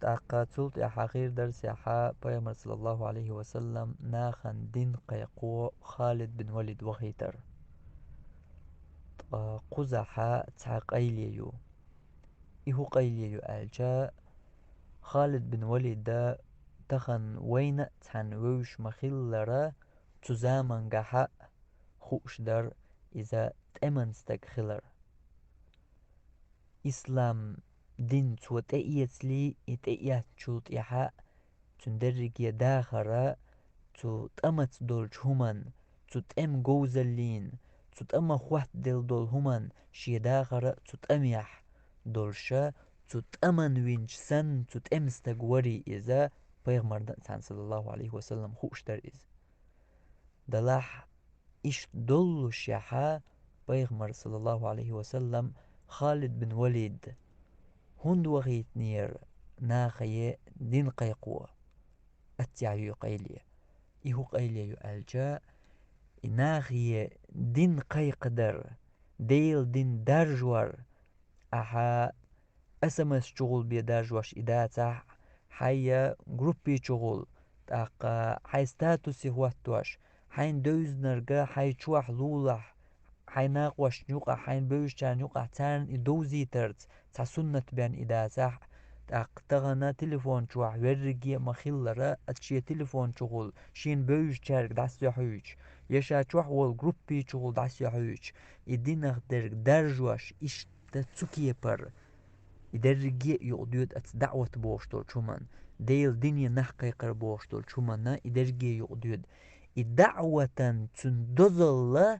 تعقاتولت يا حقير درس يا حا بيامر صلى الله عليه وسلم ناخن دين قيقو خالد بن وليد وخيتر قزحا تعقيليو إهو قيليو ألجا خالد بن وليد دا تخن وين تحن ووش مخلرا تزامن قحا خوش در إذا تأمنستك خلر إسلام دين توتأيت لي إتأيت شوت يحا تندرج يداخرا تو تأمت دول همان تو تأم جوزلين تو تأم خوات دول همان شي داخرا تو تأميح دولشا تو تأمن وينش سن تو تأمستقوري إذا بيغمر دان صلى الله عليه وسلم خوش در إذ دلاح إش دولش يحا بيغمر صلى الله عليه وسلم خالد بن وليد هند وغيت نير ناخي دين قيقوة أتيعيو قيلية إهو قيلية ألجا ناخي دين قيقدر ديل دين درجور أحا أسمس شغل بي درجوش إداتا حيا جروبي شغل تاقا حي ستاتوسي هواتوش حين دوز نرقا حي شوح لولح حين ناقوش نيوقع حين بوشتا نيوقع تان إدوزي ترت تا سنة بان إداتا تغنى تليفون شوح ورقية مخلرة أتشي تليفون شغل شين بوش شارك داس يحوج يشا شوح والجروبي شغل داس يحوج إدينا درجوش إش تسوكي بر إدرجي يقديد أت دعوة بوشتول شومان ديل دنيا نحقيقر بوشتول شومان إدرجي يقديد الدعوة تندزل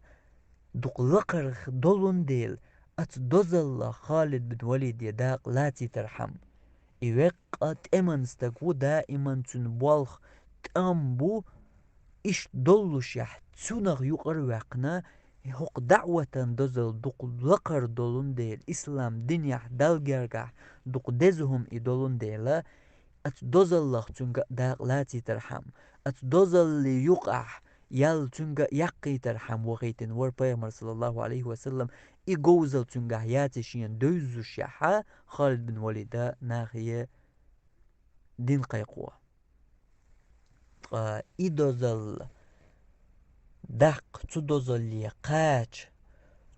دقلقر دولون ديل أت دزل خالد بن وليد يداق لاتي ترحم إيوقت إمنستقو دائما تنبوالخ تأمبو إش دولش يح تسونغ يقر وقنا هق دعوة دزل دق لقر دولون ديل إسلام دنيا دلجرجح دق دزهم إدولون ديلا أت دزل لخ تنغ داق لاتي ترحم أت دزل ليقع يال تنغ يقي ترحم وغيتن وربيمر صلى الله عليه وسلم إيجوزل تنغ ياتشين دوزو شحا خالد بن وليد ناخية دين قيقوة إدوزل داق تدوزل يقاج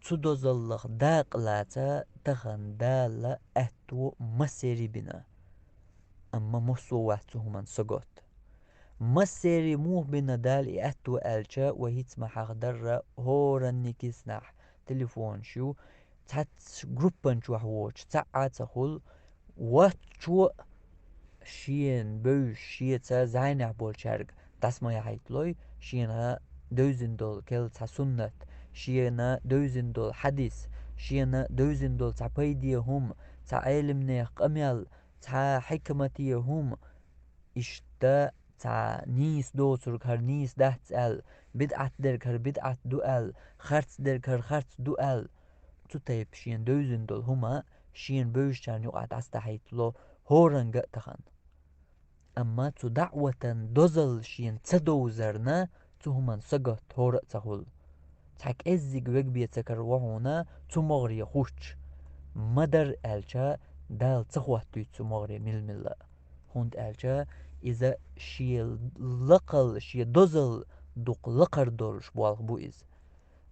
تدوزل داق لاتا تخن دال أتو مسيري بنا أما مصو واتو من سقوت مسيري موه بنا دال أتو ألجا وهيت ما حقدر هورا نكسنح تليفون شو تحت جروبان شو حوش تعات خل واتشو شين بوش شيتا زينح بول شارك تسمى يحيطلوي شينا دوزن دول كل تسنت شينا دوزن دول حديث شينا دوزن دول تعبيدي هم تعلمنا قميل تع حكمتي هم إشتا تع نيس دوتر كر نيس دهت ال بدعت در كر بدعت دو ال خرت در كر خرت دو ال تطيب شين دوزن دول هما شين بوش كان يقعد استحيطلو هورنج تخن أما تو دعوة دوزل شين تدوزرنا تو همان سقط هور تقول تحك أزيق وقبية تكروهونا تو مغري خوش مدر ألجا دال تخواتو تو مغري ململا هند ألجا إذا شي لقل شي دوزل دوق لقر دولش بوالغ بو إز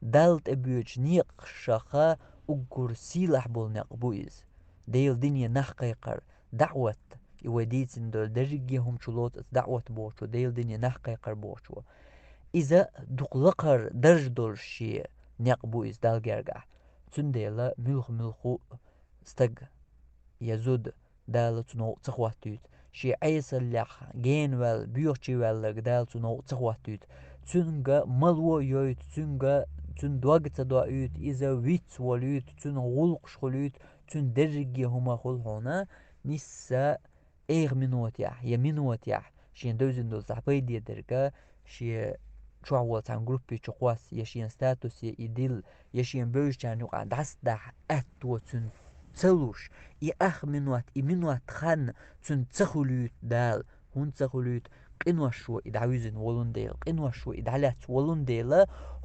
دالت أبيوش نيق شاخا أقر سيلح بول نيق بو إز ديل دنيا نحقيقر دعوة يوديتن دول درجيهم شلوت دعوة بوشو ديل دنيا نحقيقر بوشو إذا دقلقر درج دول شي نيقبو إز دال جرجع تنديلا ملخو استق يزود دال تنو تخواتيت شي عيس اللح جين وال بيوشي وال دال تنو تخواتيت تنغا ملو يويت تنغا تن دوغت دويت إذا ويت وليت تن غلق شخليت تن درجي هما خل هنا نسا إيغ منوت يا منوت يا شين دوزن دول صحبي دي درجة شي شو عن جروبي تقواس يشين ستاتوس يديل يشين بوش كان يقع داس دح أتو تن تلوش يأخ منوت خان تن تخلوت دال هون تخلوت قنوا شو إدعوزن ولون ديل قنوا شو إدعلات ولون ديل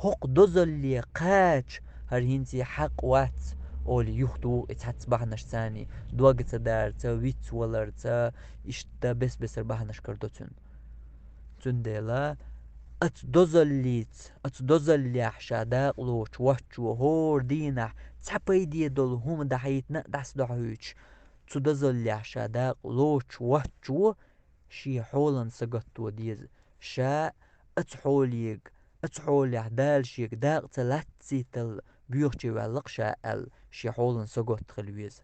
هق دوزل لي قاج هرهنتي حق وات أولي يخطو اتحت بحنش ثاني دوغت دارتا ويت ولرتا إشتا بس بحنش كردوتن تندلا ات دوزليح شاداق لوش وحشو هور دينح تحبي دي دول هم دحيتنا دحس دحوش تدوزليح شاداق لوش وحشو شي حولن سقطو ديز شا اتحوليك اتحوليح دالشيك داق تلاتسي تل بيوخشي والق شا ال شي حولن سقط خلويز